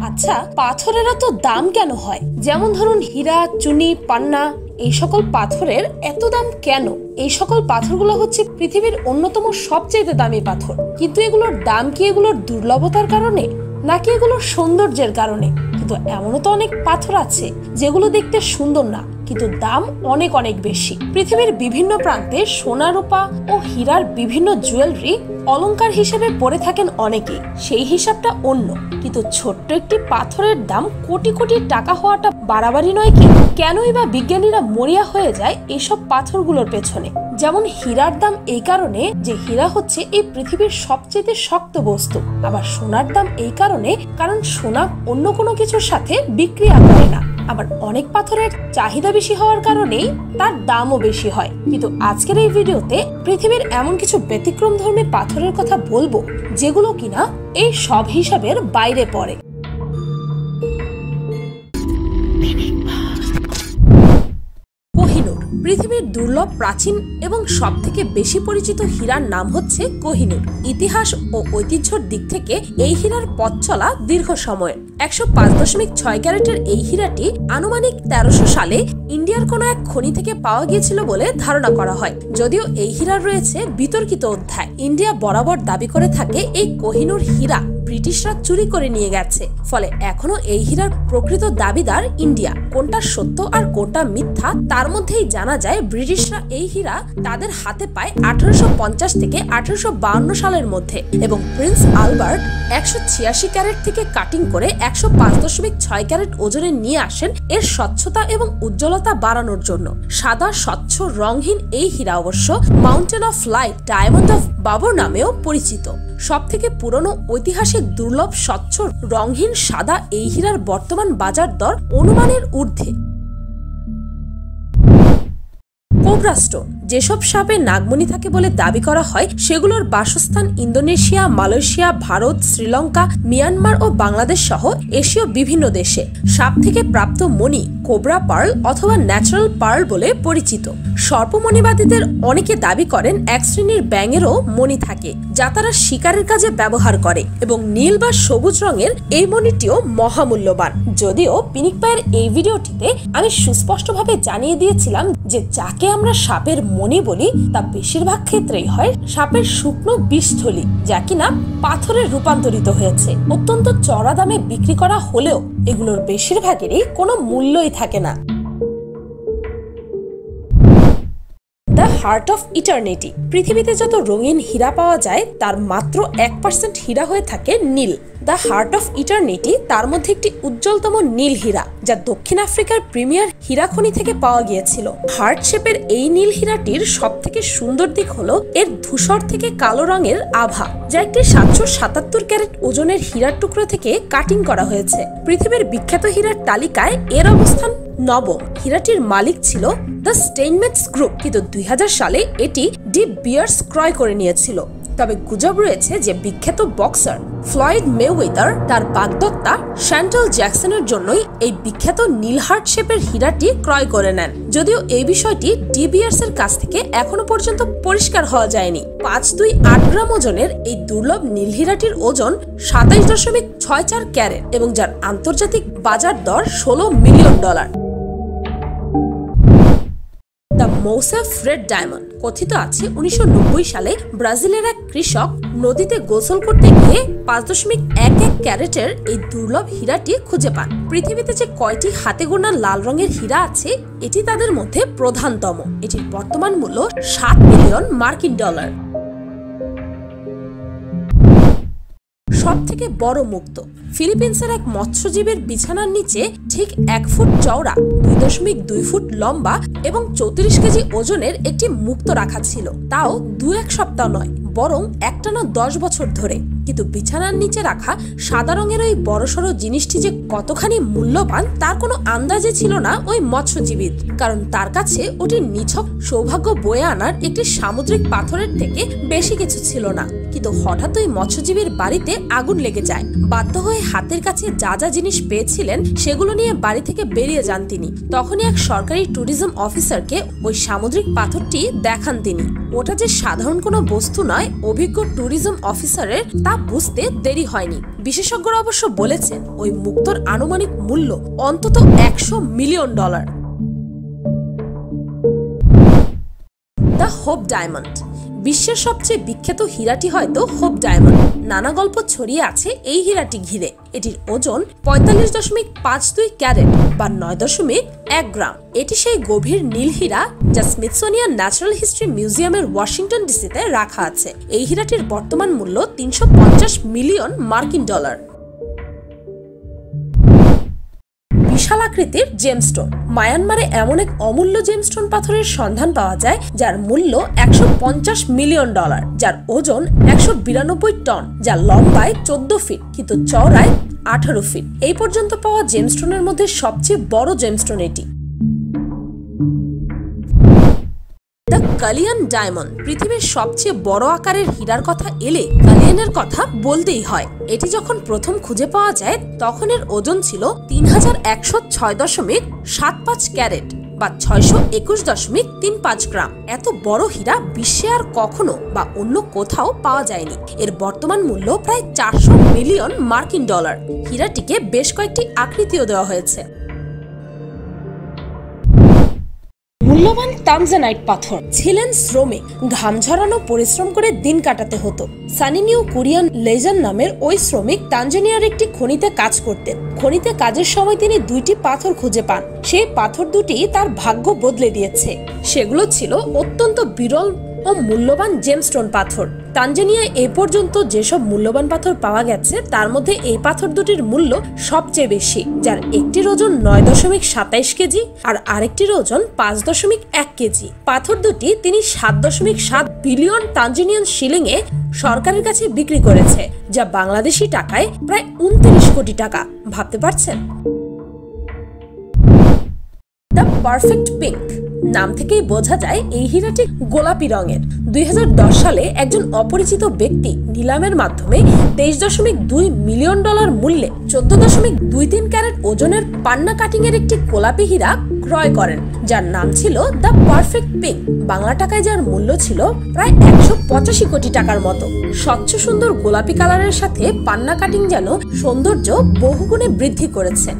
আচ্ছা, পাথরের এত দাম কেন হয়? যেমন ধরুন হীরা, চুনি, পান্না, এই সকল পাথরের এত দাম কেন? এই সকল পাথরগুলো হচ্ছে পৃথিবীর অন্যতম সবচেয়ে দামি পাথর। কিন্তু এগুলোর দাম কি এগুলোর দুর্লভতার কারণে, নাকি এগুলোর সৌন্দর্যের কারণে? কিন্তু এমনও তো অনেক পাথর আছে যেগুলো দেখতে সুন্দর না, কিন্তু দাম অনেক অনেক বেশি। পৃথিবীর বিভিন্ন প্রান্তে সোনা, রূপা ও হীরার বিভিন্ন জুয়েলারি অলংকার হিসেবে পরে থাকেন অনেকেই। সেই হিসাবটা অন্য, কিন্তু ছোট্ট একটি পাথরের দাম কোটি কোটি টাকা হওয়াটা বাড়াবাড়ি নয় কি? কেনই বা বিজ্ঞানীরা মরিয়া হয়ে যায় এসব পাথরগুলোর পেছনে? যেমন হীরার দাম এই কারণে যে হীরা হচ্ছে এই পৃথিবীর সবচেয়ে শক্ত বস্তু। আবার সোনার দাম এই কারণে কারণ সোনা অন্য কোনো কিছুর সাথে বিক্রিয়া করে না। আবার অনেক পাথরের চাহিদা বেশি হওয়ার কারণেই তার দামও বেশি হয়। কিন্তু আজকের এই ভিডিওতে পৃথিবীর এমন কিছু ব্যতিক্রমধর্মী পাথরের কথা বলবো যেগুলো কিনা এই সব হিসাবের বাইরে পড়ে। কোহিনূর পৃথিবীর দুর্লভ, প্রাচীন এবং সব থেকে বেশি পরিচিত হীরার নাম হচ্ছে কোহিনূর। ইতিহাস ও ঐতিহ্যের দিক থেকে এই হীরার পথ চলা দীর্ঘ সময়ের। 105.6 ক্যারেটের এই হীরাটি আনুমানিক 1300 সালে ইন্ডিয়ার কোনো এক খনি থেকে পাওয়া গিয়েছিল বলে ধারণা করা হয়। যদিও এই হীরার রয়েছে বিতর্কিত অধ্যায়। ইন্ডিয়া বরাবর দাবি করে থাকে এই কোহিনূর হীরা ব্রিটিশরা চুরি করে নিয়ে গেছে, ফলে এখনো এই হীরার প্রকৃত দাবিদার ইন্ডিয়া। কোনটা সত্য আর কোনটা মিথ্যা তার মধ্যেই জানা যায় ব্রিটিশরা এই হীরা তাদের হাতে পায় 1850 থেকে 1852 সালের মধ্যে, এবং প্রিন্স আলবার্ট 186 ক্যারেট থেকে কাটিং করে 105.6 ক্যারেট ওজনে নিয়ে আসেন এর স্বচ্ছতা এবং উজ্জ্বলতা বাড়ানোর জন্য। সাদা, স্বচ্ছ, রংহীন এই হীরা অবশ্য mountain of light, diamond of Babur নামেও পরিচিত। সব থেকে পুরনো, ঐতিহাসিক, দুর্লভ, স্বচ্ছ, রংহীন সাদা এই হীরার বর্তমান বাজার দর অনুমানের ঊর্ধ্বে। কোবরা স্টোন, যেসব সাপে নাগমণি থাকে বলে দাবি করা হয় সেগুলোর বাসস্থান Indonesia, Malaysia, Bharat, Sri Lanka, Myanmar ও বাংলাদেশ সহ এশীয় বিভিন্ন দেশে। সাপ থেকে প্রাপ্ত মণি কোবরা পার্ল অথবা ন্যাচারাল পার্ল বলে পরিচিত। সর্পমণিবাদীদের অনেকে দাবি করেন এক শ্রেণীর ব্যাঙেরও মণি থাকে যা তারা শিকারের কাজে ব্যবহার করে, এবং নীল বা সবুজ রঙের এই মণিটিও মহামূল্যবান। যদিও পিনিক পায়ের এই ভিডিওটিতে আমি সুস্পষ্টভাবে জানিয়ে দিয়েছিলাম যে যাকে আমরা সাপের মণি বলি তা বেশিরভাগ ক্ষেত্রেই হয় সাপের শুকনো বিষথলি, যা কিনা পাথরে রূপান্তরিত হয়েছে। অত্যন্ত চড়া দামে বিক্রি করা হলেও এগুলোর বেশিরভাগেরই কোনো মূল্যই থাকে না। দ্য হার্ট অফ ইটারনিটি, পৃথিবীতে যত রঙিন হীরা পাওয়া যায় তার মাত্র 1% হীরা হয়ে থাকে নীল। দ্য হার্ট অফ ইটারনিটি তার মধ্যে একটি উজ্জ্বলতম নীল হীরা, যা দক্ষিণ আফ্রিকার প্রিমিয়ার হীরা খনি থেকে পাওয়া গিয়েছিল। হার্ট শেপের এই নীল হীরাটির সব থেকে সুন্দর দিক হলো এর ধূসর থেকে কালো রঙের আভা, যা একটি 777 ক্যারেট ওজনের হীরার টুকরো থেকে কাটিং করা হয়েছে। পৃথিবীর বিখ্যাত হীরার তালিকায় এর অবস্থান নবম। হীরাটির মালিক ছিল দ্য স্টেইনমেটস গ্রুপ, কিন্তু 2000 সালে এটি ডি বিয়ার্স ক্রয় করে নিয়েছিল। তবে গুজব রয়েছে যে বিখ্যাত বক্সার ফ্লয়েড মেওয়েদার তার বাগদত্তা শ্যান্টেল জ্যাকসনের জন্যই এই বিখ্যাত নীল হার্ট শেপের হীরাটি ক্রয় করে নেন। যদিও এই বিষয়টি ডি বিয়ার্স এর কাছ থেকে এখনো পর্যন্ত পরিষ্কার হওয়া যায়নি। 528 গ্রাম ওজনের এই দুর্লভ নীল হীরাটির ওজন 27.64 ক্যারেট এবং যার আন্তর্জাতিক বাজার দর $16 মিলিয়ন। দ্য মোসেফ রেড ডায়মন্ড, কথিত আছে 1990 সালে ব্রাজিলের এক কৃষক নদীতে গোসল করতে গিয়ে 5.11 ক্যারেটের এই দুর্লভ হীরাটি খুঁজে পান। পৃথিবীতে যে কয়টি হাতে গোনা লাল রঙের হীরা আছে এটি তাদের মধ্যে প্রধানতম। এটির বর্তমান মূল্য $7 মিলিয়ন। সব থেকে বড় মুক্তো, ফিলিপিন্সের এক মৎস্যজীবীর বিছানার নিচে ঠিক 1 ফুট চওড়া, 2.2 ফুট লম্বা এবং 34 কেজি ওজনের একটি মুক্তো রাখা ছিল, তাও 2-1 সপ্তাহ নয়, বরং একটানা 10 বছর ধরে। কিন্তু বিছানার নিচে রাখা সাদা রঙের ওই বড়সড় জিনিসটি যে কতখানি মূল্যবান তার কোনো আন্দাজে ছিল না ওই মৎস্যজীবীর, কারণ তার কাছে ওটি নিছক সৌভাগ্য বয়ে আনার একটি সামুদ্রিক পাথরের থেকে বেশি কিছু ছিল না। কিন্তু হঠাৎ ওই মৎস্যজীবীর বাড়িতে আগুন লেগে যায়। বাধ্য হয়ে হাতের কাছে যা যা জিনিস পেয়েছিলেন সেগুলো নিয়ে বাড়ি থেকে বেরিয়ে যান তিনি। তখনই এক সরকারি ট্যুরিজম অফিসারকে ওই সামুদ্রিক পাথরটি দেখান তিনি। ওটা যে সাধারণ কোনো বস্তু নয়, অভিজ্ঞ ট্যুরিজম অফিসারের তা বুঝতে দেরি হয়নি। বিশেষজ্ঞরা অবশ্য বলেছেন ওই মুক্তোর আনুমানিক মূল্য অন্তত $100 মিলিয়ন। দ্য হোপ ডায়মন্ড বিশ্বের সবচেয়ে বিখ্যাত হীরাটি হয়তো হোপ ডায়মন্ড। নানা গল্প ছড়িয়ে আছে এই হীরাটি ঘিরে। এটির ওজন 45.52 ক্যারেট বা 9.1 গ্রাম। এটি সেই গভীর নীল হীরা যা স্মিথসোনিয়ান ন্যাচারাল হিস্ট্রি মিউজিয়ামের ওয়াশিংটন ডিসিতে রাখা আছে। এই হীরাটির বর্তমান মূল্য $350 মিলিয়ন। বিশাল আকৃতির জেমস্টোন। মায়ানমারে এমন এক অমূল্য জেমস্টোন পাথরের সন্ধান পাওয়া যায় যার মূল্য $150 মিলিয়ন, যার ওজন 192 টন, যা লম্বায় 14 ফিট কিন্তু চওড়ায় 18 ফিট। এই পর্যন্ত পাওয়া জেমস্টোনের মধ্যে সবচেয়ে বড় জেমস্টোন এটি। দ্য কালিয়ান ডায়মন্ড পৃথিবীর সবচেয়ে বড় আকারের হীরার কথা এলে কালিয়ানের কথা বলতেই হয়। এটি যখন প্রথম খুঁজে পাওয়া যায় তখন এর ওজন ছিল 3106.75 ক্যারেট বা 621.35 গ্রাম। এত বড় হীরা বিশ্বে আর কখনো বা অন্য কোথাও পাওয়া যায়নি। এর বর্তমান মূল্য প্রায় $400 মিলিয়ন। হীরাটিকে বেশ কয়েকটি আকৃতিও দেওয়া হয়েছে। মূল্যবান তানজানাইট পাথর। ছিলেন শ্রমিক, ঘাম ঝরানো পরিশ্রম করে দিন কাটাতে হতো। সানি নিউ কোরিয়ান লেজার নামের ওই শ্রমিক তানজানিয়ার একটি খনিতে কাজ করতেন। খনিতে কাজের সময় তিনি দুইটি পাথর খুঁজে পান। সেই পাথর দুটি তার ভাগ্য বদলে দিয়েছে। সেগুলো ছিল অত্যন্ত বিরল ও মূল্যবান জেমস্টোন পাথর। তানজানিয়ায় এ পর্যন্ত যেসব মূল্যবান পাথর পাওয়া গেছে তার মধ্যে এই পাথর দুটির মূল্য সবচেয়ে বেশি, যার একটির ওজন 9.27 কেজি আর আরেকটির ওজন 5.1 কেজি। পাথর দুটি তিনি 7.7 বিলিয়ন তানজানিয়ান শিলিং এ সরকারের কাছে বিক্রি করেছে, যা বাংলাদেশি টাকায় প্রায় 29 কোটি টাকা। ভাবতে পারছেন? দ্য পারফেক্ট পিঙ্ক নাম থেকেই বোঝা যায় এই হীরাটি গোলাপি রঙের। 2010 সালে একজন অপরিচিত ব্যক্তি নিলামের মাধ্যমে $23.2 মিলিয়ন মূল্যে 14.23 ক্যারেট ওজনের পান্না কাটিং এর একটি গোলাপি হীরা ক্রয় করেন, যার নাম ছিল দ্য পারফেক্ট পিঙ্ক। বাংলা টাকায় যার মূল্য ছিল প্রায় 185 কোটি টাকার মতো। স্বচ্ছ সুন্দর গোলাপি কালারের সাথে পান্না কাটিং যেন সৌন্দর্য বহুগুণে বৃদ্ধি করেছে।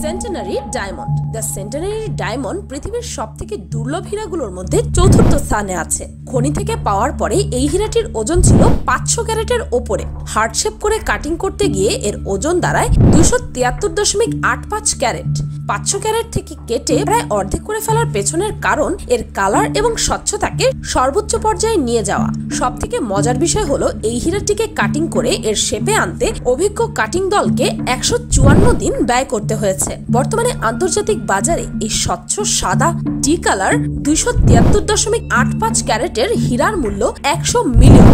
Centenary diamond. The centenary diamond পৃথিবীর সবথেকে দুর্লভ হীরাগুলোর মধ্যে চতুর্থ স্থানে আছে। খনি থেকে পাওয়ার পরে এই হীরাটির ওজন ছিল 500 ক্যারেটের ওপরে। হার্ট শেপ করে কাটিং করতে গিয়ে এর ওজন দাঁড়ায় 273.85 ক্যারেট। 500 ক্যারেট থেকে কেটে প্রায় অর্ধেক করে ফেলার পেছনের কারণ এর কালার এবং স্বচ্ছতাকে সর্বোচ্চ পর্যায়ে নিয়ে যাওয়া। সব থেকে মজার বিষয় হলো এই হীরাটিকে কাটিং করে এর শেপে আনতে অভিজ্ঞ কাটিং দলকে 154 দিন ব্যয় করতে হয়েছে। বর্তমানে আন্তর্জাতিক বাজারে এই স্বচ্ছ সাদা ডি কালার 273.85 ক্যারেটের হীরার মূল্য $100 মিলিয়ন।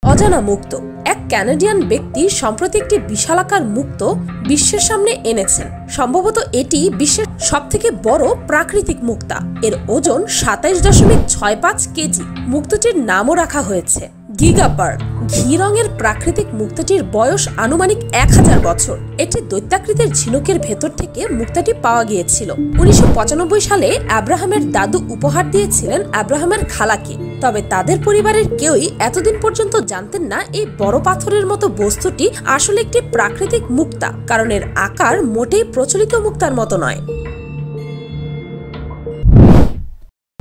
অজানা মুক্তো। এক কানাডিয়ান ব্যক্তি সম্প্রতি একটি বিশালাকার মুক্তো বিশ্বের সামনে এনেছেন। সম্ভবত এটি বিশ্বের সবথেকে বড় প্রাকৃতিক মুক্তা। এর ওজন 27.65 কেজি। মুক্তটির নামও রাখা হয়েছে গিগাপার্ল। ঘি রঙের প্রাকৃতিক মুক্তাটির বয়স আনুমানিক 1000 বছর। এটি দৈত্যাকৃতির ঝিনুকের ভেতর থেকে মুক্তাটি পাওয়া গিয়েছিল। 1995 সালে আব্রাহামের দাদু উপহার দিয়েছিলেন আব্রাহামের খালাকে। তবে তাদের পরিবারের কেউই এতদিন পর্যন্ত জানতেন না এই বড় পাথরের মতো বস্তুটি আসলে একটি প্রাকৃতিক মুক্তা, কারণ এর আকার মোটেই প্রচলিত মুক্তার মতো নয়।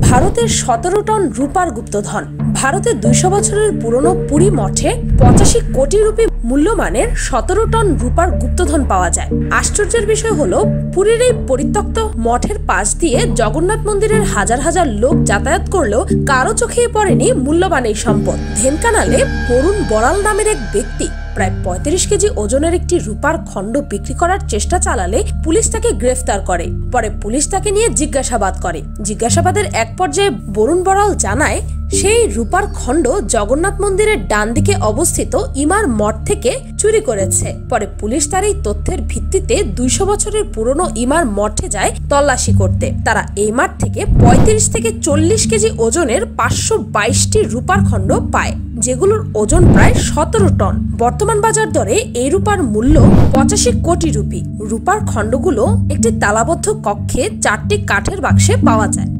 ভারতের 17 টন রূপার গুপ্তধন। ভারতের 200 বছরের পুরনো পুরী মঠে 85 কোটি রুপি মূল্যমানের 17 টন রূপার গুপ্তধন পাওয়া যায়। আশ্চর্যের বিষয় হলো পুরীর এই পরিত্যক্ত মঠের পাশ দিয়ে জগন্নাথ মন্দিরের হাজার হাজার লোক যাতায়াত করলেও কারো চোখেই পড়েনি মূল্যবান এই সম্পদ। ঢেনকানালে বরুণ বড়াল নামের এক ব্যক্তি প্রায় 35 কেজি ওজনের একটি রূপার খণ্ড বিক্রি করার চেষ্টা চালালে পুলিশ তাকে গ্রেফতার করে। পরে পুলিশ তাকে নিয়ে জিজ্ঞাসাবাদ করে। জিজ্ঞাসাবাদের এক পর্যায়ে বরুণ বড়াল জানায় সেই রূপার খণ্ড জগন্নাথ মন্দিরের ডান দিকে অবস্থিত ইমার মঠ থেকে চুরি করেছে। পরে পুলিশ তার এই তথ্যের ভিত্তিতে 200 বছরের পুরনো ইমার মঠে যায় তল্লাশি করতে। তারা এই মাঠ থেকে 35 থেকে 40 কেজি ওজনের 522টি রূপার খণ্ড পায়, যেগুলোর ওজন প্রায় 17 টন। বর্তমান বাজার দরে এই রূপার মূল্য 85 কোটি রুপি। রূপার খণ্ডগুলো একটি তালাবদ্ধ কক্ষে 4টি কাঠের বাক্সে পাওয়া যায়।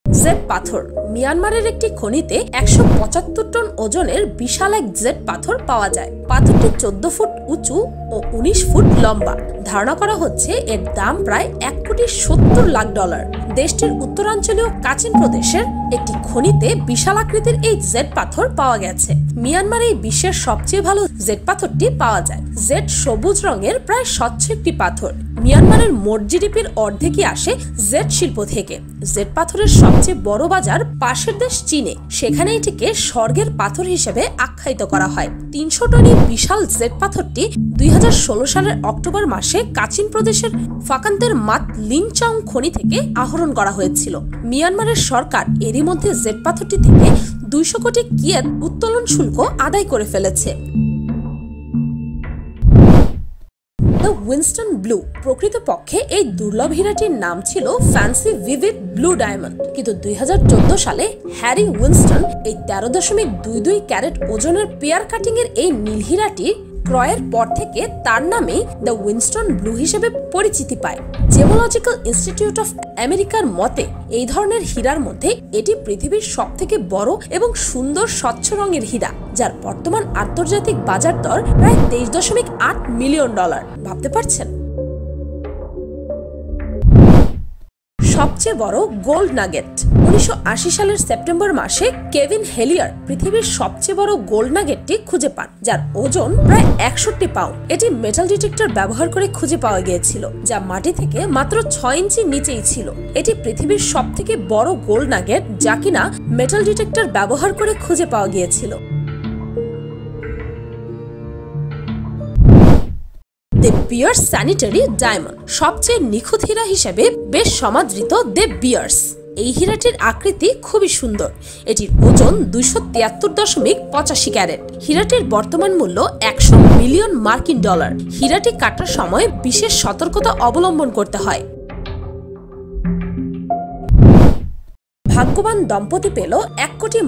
জেড পাথর। মিয়ানমারের একটি খনিতে 175 টন ওজনের বিশাল এক জেড পাথর পাওয়া যায়। পাথরটি 14 ফুট উঁচু ও 19 ফুট লম্বা। ধারণা করা হচ্ছে এর দাম প্রায় $1,70,00,000। দেশটির উত্তরাঞ্চলীয় কাচিন প্রদেশের একটি খনিতে বিশাল আকৃতির এই জেড পাথর পাওয়া গেছে। মিয়ানমারে বিশ্বের সবচেয়ে ভালো জেড পাথরটি পাওয়া যায়। জেড সবুজ রঙের প্রায় স্বচ্ছ একটি পাথর। মিয়ানমারের মোট জিডিপির অর্ধেকই আসে জেড শিল্প থেকে। জেড পাথরের সবচেয়ে বড় বাজার পাশের দেশ চীনে। সেখানে এটিকে স্বর্গের পাথর হিসেবে আখ্যায়িত করা হয়। 300 টনের বিশাল জেড পাথরটি 2016 সালের অক্টোবর মাসে কাচিন প্রদেশের ফাকান্তের মাত লিনচাং খনি থেকে আহরণ করা হয়েছিল। মিয়ানমারের সরকার এরই মধ্যে জেড পাথরটি থেকে 200 কোটি কিয়েত উত্তোলন শুল্ক আদায় করে ফেলেছে। The Winston blue. প্রকৃতপক্ষে এই দুর্লভ হীরাটির নাম ছিল ফ্যান্সি ভিভিড ব্লু ডায়মন্ড, কিন্তু 2014 সালে হ্যারি উইনস্টন এই 13.22 ক্যারেট ওজনের পেয়ার কাটিং এর এই নীল হীরাটি ক্রয়ের পর থেকে তার নামে দ্য উইনস্টন ব্লু হিসেবে পরিচিতি পায়। জেমোলজিক্যাল ইনস্টিটিউট অফ আমেরিকার মতে এই ধরনের হীরার মধ্যে এটি পৃথিবীর সবথেকে বড় এবং সুন্দর স্বচ্ছ রঙের হীরা, যার বর্তমান আন্তর্জাতিক বাজার দর প্রায় $23.8 মিলিয়ন। ভাবতে পারছেন? সবচেয়ে বড় গোল্ড নাগেট। 1980 সালের সেপ্টেম্বর মাসে কেভিন হেলিয়ার পৃথিবীর সবচেয়ে বড় গোল্ড নাগেটটি খুঁজে পান, যার ওজন প্রায় 61 পাউন্ড। এটি মেটাল ডিটেক্টর ব্যবহার করে খুঁজে পাওয়া গিয়েছিল, যা মাটি থেকে মাত্র 6 ইঞ্চি নিচেই ছিল। এটি পৃথিবীর সবথেকে বড় গোল্ড নাগেট, যা কিনা মেটাল ডিটেক্টর ব্যবহার করে খুঁজে পাওয়া গিয়েছিল। De Beers centenary diamond. সবচেয়ে নিখুঁত হীরা হিসেবে বেশ সমাদৃত দ্য বিয়ার্স। এই হীরাটির আকৃতি খুবই সুন্দর। এটির ওজন 273.85 ক্যারেট। হীরাটির বর্তমান মূল্য $100 মিলিয়ন। হীরাটি কাটার সময় বিশেষ সতর্কতা অবলম্বন করতে হয়। ভাগ্যবান দম্পতি পেল $1 কোটি।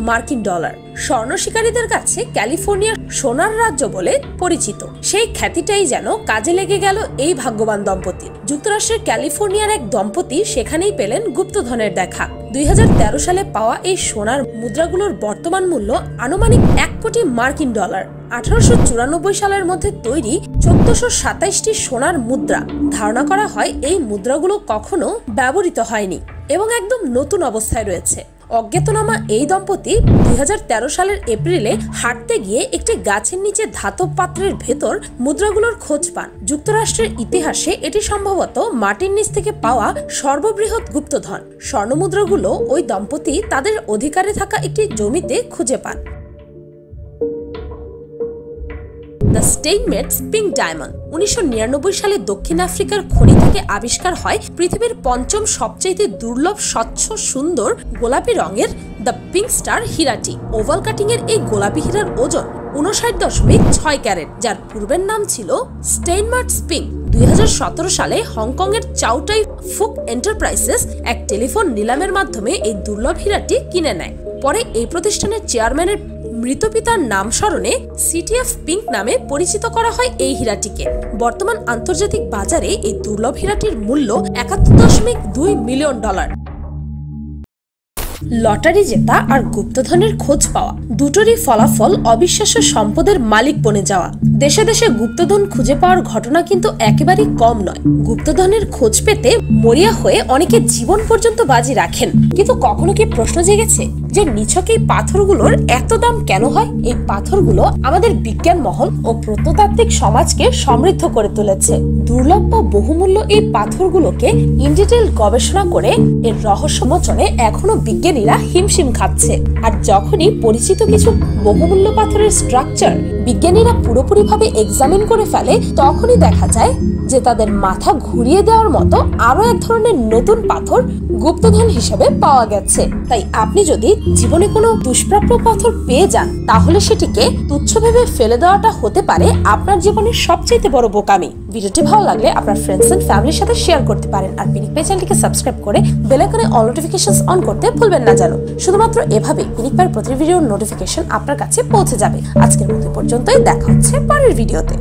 স্বর্ণ শিকারীদের কাছে ক্যালিফোর্নিয়া সোনার রাজ্য বলে পরিচিত। সেই খ্যাতিটাই যেন কাজে লেগে গেল এই ভাগ্যবান দম্পতির। যুক্তরাষ্ট্রের ক্যালিফোর্নিয়ার এক দম্পতি সেখানেই পেলেন গুপ্তধনের দেখা। 2013 সালে পাওয়া এই সোনার মুদ্রাগুলোর বর্তমান মূল্য আনুমানিক $1 কোটি। 1894 সালের মধ্যে তৈরি 1427টি সোনার মুদ্রা। ধারণা করা হয় এই মুদ্রাগুলো কখনো ব্যবহৃত হয়নি এবং একদম নতুন অবস্থায় রয়েছে। অজ্ঞাতনামা এই দম্পতি 2013 সালের এপ্রিলে হাঁটতে গিয়ে একটি গাছের নিচে ধাতব পাত্রের ভেতর মুদ্রাগুলোর খোঁজ পান। যুক্তরাষ্ট্রের ইতিহাসে এটি সম্ভবত মাটির নিচ থেকে পাওয়া সর্ববৃহৎ গুপ্তধন। স্বর্ণমুদ্রাগুলো ওই দম্পতি তাদের অধিকারে থাকা একটি জমিতে খুঁজে পান। The স্টেইনমেটস pink diamond. 1999 সালে দক্ষিণ আফ্রিকার খনি থেকে আবিষ্কার হয় পৃথিবীর 5ম সবচেয়ে দুর্লভ স্বচ্ছ সুন্দর গোলাপি রঙের দ্য পিঙ্ক স্টার হীরাটি। ওভাল কাটিং এর এই গোলাপি হীরার ওজন 59.6 ক্যারেট, যার পূর্বের নাম ছিল স্টেইনমার্টস পিঙ্ক। 2017 সালে হংকং এর চাউটাই ফুক এন্টারপ্রাইজেস এক টেলিফোন নিলামের মাধ্যমে এই দুর্লভ হীরাটি কিনে নেয়। পরে এই প্রতিষ্ঠানের চেয়ারম্যানের মৃত পিতার নাম স্মরণে সিটি অফ পিঙ্ক নামে পরিচিত করা হয় এই হীরাটিকে। বর্তমান আন্তর্জাতিক বাজারে এই দুর্লভ হীরাটির মূল্য $71.2 মিলিয়ন। লটারি জেতা আর গুপ্তধনের খোঁজ পাওয়া, দুটোরই ফলাফল অবিশ্বাস্য সম্পদের মালিক বনে যাওয়া। দেশে দেশে গুপ্তধন খুঁজে পাওয়ার ঘটনা কিন্তু একেবারেই কম নয়। গুপ্তধনের খোঁজ পেতে মরিয়া হয়ে অনেকে জীবন পর্যন্ত বাজি রাখেন। কিন্তু কখনো কি প্রশ্ন জেগেছে যে নিছক এই পাথরগুলোর এত দাম কেন হয়? এই পাথরগুলো আমাদের বিজ্ঞান মহল ও প্রত্নতাত্ত্বিক সমাজকে সমৃদ্ধ করে তুলেছে। দুর্লভ ও বহুমূল্য এই পাথরগুলোকে ইন ডিটেইল গবেষণা করে এর রহস্য মোচনে এখনো বিজ্ঞানীরা হিমশিম খাচ্ছে। আর যখনই পরিচিত কিছু বহুমূল্য পাথরের স্ট্রাকচার বিজ্ঞানীরা পুরোপুরিভাবে এক্সামিন করে ফেলে, তখনই দেখা যায় যে তাদের মাথা ঘুরিয়ে দেওয়ার মতো আরো এক ধরনের নতুন পাথর গুপ্তধন হিসেবে পাওয়া গেছে। তাই আপনি যদি জীবনে কোনো দুষ্প্রাপ্য পাথর পেয়ে যান, তাহলে সেটিকে তুচ্ছ ভেবে ফেলে দেওয়াটা হতে পারে আপনার জীবনের সবচেয়ে বড় বোকামি। ভিডিওটি ভালো লাগলে আপনার ফ্রেন্ডস এন্ড ফ্যামিলির সাথে শেয়ার করতে পারেন, আর পিনিক পাই চ্যানেলটিকে সাবস্ক্রাইব করে বেল আইকনে অল নোটিফিকেশনস অন করতে ভুলবেন না যেন। শুধুমাত্র এভাবে পিনিক পাইয়ের প্রতি ভিডিওর নোটিফিকেশন আপনার কাছে পৌঁছে যাবে। আজকের মতো পর্যন্তই, দেখা হচ্ছে পরের ভিডিওতে।